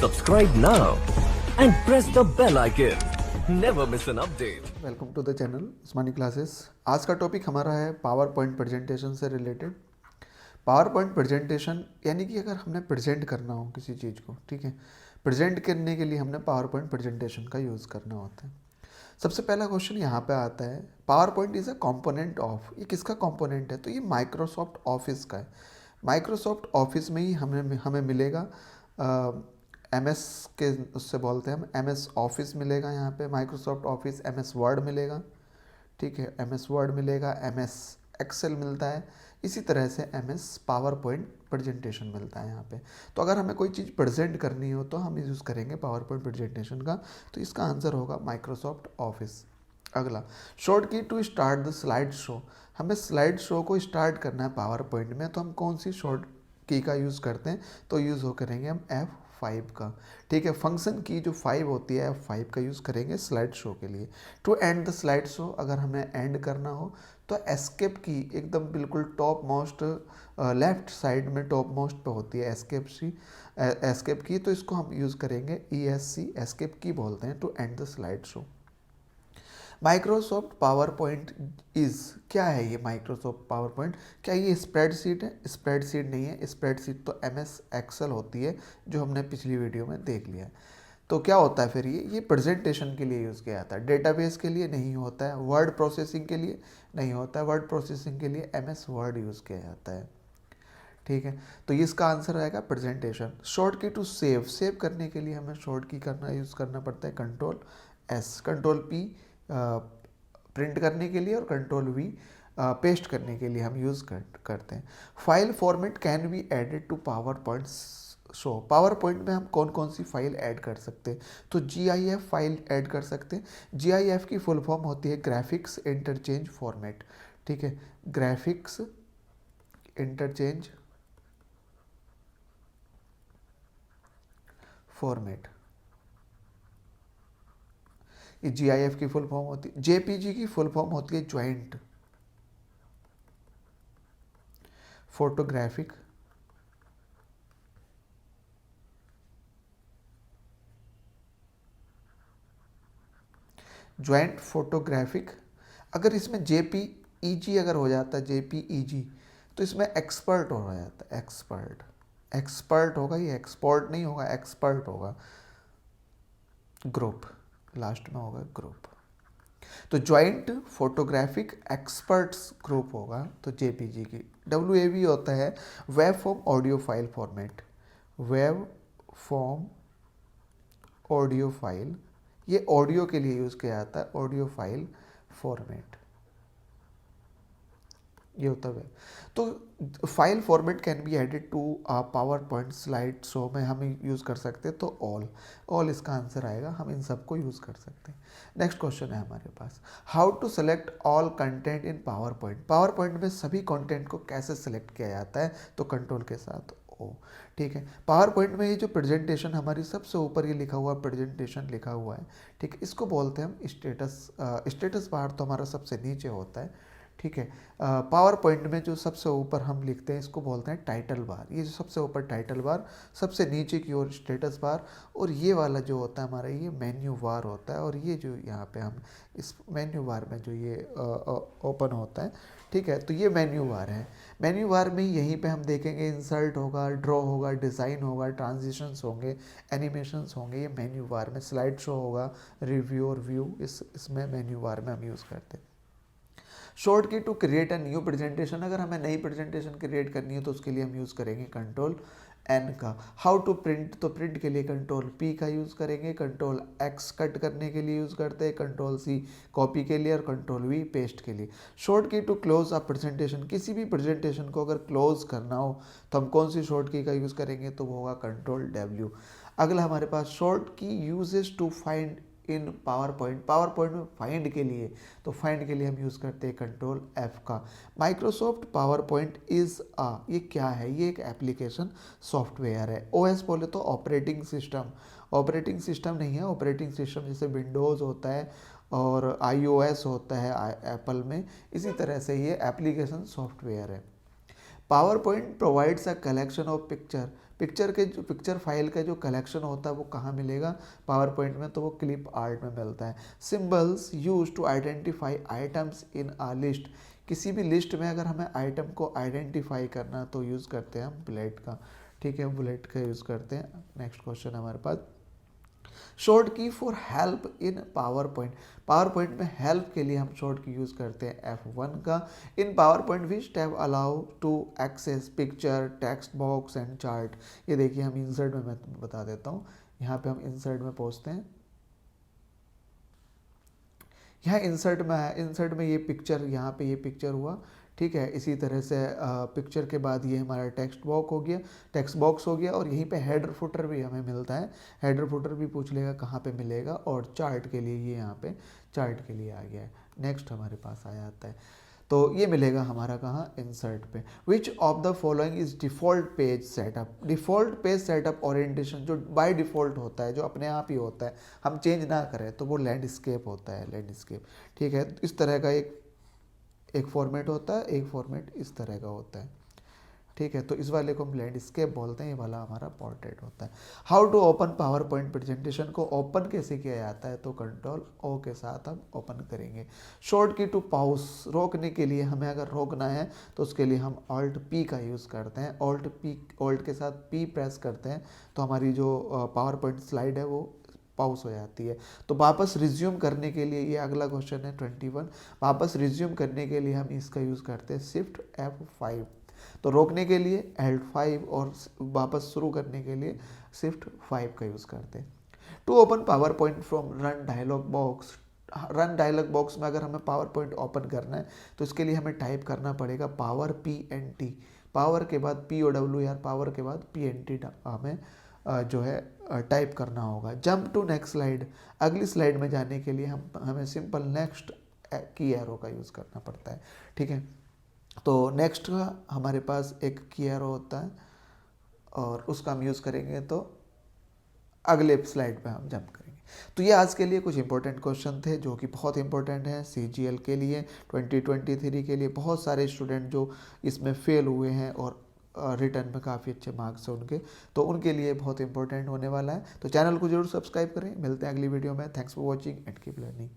Subscribe now and press the bell icon. Never miss an update. Welcome to the channel Usmani classes. आज का topic हमारा है PowerPoint presentation से related. PowerPoint presentation यानी कि अगर हमने प्रेजेंट करना हो किसी चीज़ को, ठीक है, प्रेजेंट करने के लिए हमने पावर पॉइंट प्रेजेंटेशन का यूज़ करना होता है। सबसे पहला क्वेश्चन यहाँ पे आता है, PowerPoint is a component of, ये किसका कंपोनेंट है? तो ये माइक्रोसॉफ्ट ऑफिस का है। माइक्रोसॉफ्ट ऑफिस में ही हमें मिलेगा MS के उससे बोलते हैं हम MS ऑफिस मिलेगा, यहाँ पे माइक्रोसॉफ्ट ऑफिस, MS वर्ड मिलेगा, ठीक है, MS वर्ड मिलेगा, MS एक्सेल मिलता है, इसी तरह से MS पावर पॉइंट प्रेजेंटेशन मिलता है यहाँ पे। तो अगर हमें कोई चीज़ प्रेजेंट करनी हो तो हम यूज़ करेंगे पावर पॉइंट प्रेजेंटेशन का, तो इसका आंसर होगा माइक्रोसॉफ्ट ऑफिस। अगला, short key to start the slide show, हमें स्लाइड शो को स्टार्ट करना है पावर पॉइंट में, तो हम कौन सी शॉर्ट की का यूज़ करते हैं? तो यूज़ हो करेंगे हम F5 का, ठीक है। फंक्शन की जो 5 होती है F5 का यूज़ करेंगे स्लाइड शो के लिए। To end the slide show, अगर हमें एंड करना हो तो एस्केप की एकदम बिल्कुल टॉप मोस्ट लेफ्ट साइड में टॉप मोस्ट पे होती है एस्केप की, तो इसको हम यूज़ करेंगे ESC, एस्केप की बोलते हैं, to end the slide show. Microsoft PowerPoint is, क्या है ये माइक्रोसॉफ्ट पावर पॉइंट? क्या ये स्प्रेडशीट है? स्प्रेडशीट नहीं है, स्प्रेडशीट तो MS एक्सेल होती है, जो हमने पिछली वीडियो में देख लिया है। तो क्या होता है फिर ये प्रेजेंटेशन के लिए यूज़ किया जाता है, डेटाबेस के लिए नहीं होता है, वर्ड प्रोसेसिंग के लिए नहीं होता है, वर्ड प्रोसेसिंग के लिए MS वर्ड यूज़ किया जाता है, ठीक है। तो ये इसका आंसर आएगा presentation. Short key to save, save करने के लिए हमें शॉर्ट की यूज़ करना पड़ता है Ctrl+S, Ctrl+P प्रिंट करने के लिए, और Ctrl+V पेस्ट करने के लिए हम यूज़ करते हैं। File format can be added to PowerPoint show, PowerPoint में हम कौन कौन सी फाइल ऐड कर सकते हैं? तो GIF फाइल ऐड कर सकते हैं। GIF की फुल फॉर्म होती है ग्राफिक्स इंटरचेंज फॉर्मेट, ठीक है, ग्राफिक्स इंटरचेंज फॉर्मेट, ये GIF की फुल फॉर्म होती है। JPG की फुल फॉर्म होती है ज्वाइंट फोटोग्राफिक अगर इसमें JPEG अगर हो जाता है, JPEG, तो इसमें एक्सपर्ट हो जाता है, एक्सपर्ट होगा, ये एक्सपोर्ट नहीं होगा, एक्सपर्ट होगा, ग्रुप लास्ट में होगा, ग्रुप। तो ज्वाइंट फोटोग्राफिक एक्सपर्ट्स ग्रुप होगा, तो JPG की। WAV होता है web form audio file format, web form audio file, ये ऑडियो के लिए यूज़ किया जाता है, ऑडियो फाइल फॉर्मेट, ये होता है। तो file format can be added to PowerPoint slide show में हम यूज़ कर सकते हैं, तो ऑल इसका आंसर आएगा, हम इन सबको यूज़ कर सकते हैं। नेक्स्ट क्वेश्चन है हमारे पास, how to select all content in PowerPoint, PowerPoint में सभी कंटेंट को कैसे सेलेक्ट किया जाता है? तो कंट्रोल के साथ O, ठीक है। पावर पॉइंट में ये जो प्रेजेंटेशन हमारी सबसे ऊपर ये लिखा हुआ प्रेजेंटेशन लिखा हुआ है, ठीक है, इसको बोलते हैं हम स्टेटस बार, तो हमारा सबसे नीचे होता है, ठीक है। पावर पॉइंट में जो सबसे ऊपर हम लिखते हैं इसको बोलते हैं टाइटल बार, ये जो सबसे ऊपर टाइटल बार, सबसे नीचे की ओर स्टेटस बार, और ये वाला जो होता है हमारा ये मेन्यू बार होता है, और ये जो यहाँ पे हम इस मेन्यू बार में जो ये ओपन होता है, ठीक है, तो ये मेन्यू बार है। मेन्यू बार में यहीं पे हम देखेंगे इंसर्ट होगा, ड्रॉ होगा, डिज़ाइन होगा, ट्रांजिशंस होंगे, एनिमेशंस होंगे, ये मेन्यू बार में स्लाइड शो होगा, रिव्यू और व्यू इसमें मेन्यू बार में हम यूज़ करते हैं। Short key to create a new presentation, अगर हमें नई प्रेजेंटेशन क्रिएट करनी है तो उसके लिए हम यूज़ करेंगे Ctrl+N का। हाउ टू प्रिंट, तो प्रिंट के लिए Ctrl+P का यूज़ करेंगे, Ctrl+X कट करने के लिए यूज़ करते हैं, Ctrl+C कॉपी के लिए, और Ctrl+V पेस्ट के लिए। Short key to close a presentation, किसी भी प्रेजेंटेशन को अगर क्लोज करना हो तो हम कौन सी शॉर्ट की का यूज़ करेंगे? तो वो होगा Ctrl+W। अगला हमारे पास short key uses to find in PowerPoint में फाइंड के लिए, तो फाइंड के लिए हम यूज़ करते हैं Ctrl+F का। माइक्रोसॉफ्ट पावर पॉइंट इज़ ये क्या है? ये एक एप्लीकेशन सॉफ्टवेयर है। OS बोले तो ऑपरेटिंग सिस्टम नहीं है, ऑपरेटिंग सिस्टम जैसे विंडोज़ होता है और iOS होता है एप्पल में, इसी तरह से ये एप्लीकेशन सॉफ्टवेयर है। Power point provides a collection of picture, picture के जो पिक्चर फाइल का जो कलेक्शन होता है वो कहाँ मिलेगा, पावर पॉइंट में, तो वो क्लिप आर्ट में मिलता है। Symbols use to identify items in a list, किसी भी लिस्ट में अगर हमें आइटम को आइडेंटिफाई करना तो यूज़ करते हैं हम बुलेट का, ठीक है, बुलेट का यूज़ करते हैं। नेक्स्ट क्वेश्चन हमारे पास, शॉर्ट की for help in PowerPoint, PowerPoint में हेल्प के लिए हम शॉर्ट की यूज़ करते हैं F1 का। In PowerPoint which tab allow to access picture, text box and chart. ये देखिए हम इंसर्ट में, मैं बता देता हूँ, यहाँ पे हम इंसर्ट में पहुँचते हैं, यहाँ इंसर्ट में है, इंसर्ट में ये पिक्चर, यहाँ पे ये पिक्चर हुआ, ठीक है। इसी तरह से पिक्चर के बाद ये हमारा टेक्स्ट बॉक्स हो गया, टेक्स्ट बॉक्स हो गया, और यहीं पे हेडर फुटर भी हमें मिलता है, हेडर फुटर भी पूछ लेगा कहाँ पे मिलेगा, और चार्ट के लिए ये यहाँ पे चार्ट के लिए आ गया है। नेक्स्ट हमारे पास आ जाता है, तो ये मिलेगा हमारा कहाँ, इंसर्ट पे। Which of the following is default page setup, default page setup orientation जो बाय डिफ़ॉल्ट होता है, जो अपने आप ही होता है, हम चेंज ना करें, तो वो लैंडस्केप होता है, लैंडस्केप, ठीक है। इस तरह का एक फॉर्मेट होता है, एक फॉर्मेट इस तरह का होता है, ठीक है। तो इस वाले को हम लैंडस्केप बोलते हैं, ये वाला हमारा पोर्ट्रेट होता है। How to open PowerPoint presentation को ओपन कैसे किया जाता है, तो कंट्रोल ओ के साथ हम ओपन करेंगे। शॉर्ट की टू पाउस, रोकने के लिए हमें अगर रोकना है तो उसके लिए हम ऑल्ट पी का यूज़ करते हैं, ऑल्ट के साथ पी प्रेस करते हैं तो हमारी जो पावर पॉइंट स्लाइड है वो पाउस हो जाती है। तो वापस रिज्यूम करने के लिए, ये अगला क्वेश्चन है 21, वापस रिज्यूम करने के लिए हम इसका यूज़ करते हैं शिफ्ट F5, तो रोकने के लिए Alt5 और वापस शुरू करने के लिए शिफ्ट 5 का यूज़ करते हैं। To open PowerPoint from run dialog box, run dialog box में अगर हमें पावर पॉइंट ओपन करना है तो इसके लिए हमें टाइप करना पड़ेगा पावर PNT, पावर के बाद POW, यार पावर के बाद PNT हमें जो है टाइप करना होगा। जंप टू नेक्स्ट स्लाइड, अगली स्लाइड में जाने के लिए हमें सिंपल नेक्स्ट की एरो का यूज़ करना पड़ता है, ठीक है। तो नेक्स्ट का हमारे पास एक की एरो होता है और उसका हम यूज़ करेंगे तो अगले स्लाइड पे हम जंप करेंगे। तो ये आज के लिए कुछ इंपॉर्टेंट क्वेश्चन थे जो कि बहुत इंपॉर्टेंट हैं CGL के लिए, 2023 के लिए। बहुत सारे स्टूडेंट जो इसमें फेल हुए हैं और रिटर्न में काफ़ी अच्छे मार्क्स हैं उनके, तो उनके लिए बहुत इंपॉर्टेंट होने वाला है। तो चैनल को जरूर सब्सक्राइब करें, मिलते हैं अगली वीडियो में। Thanks for watching and keep learning.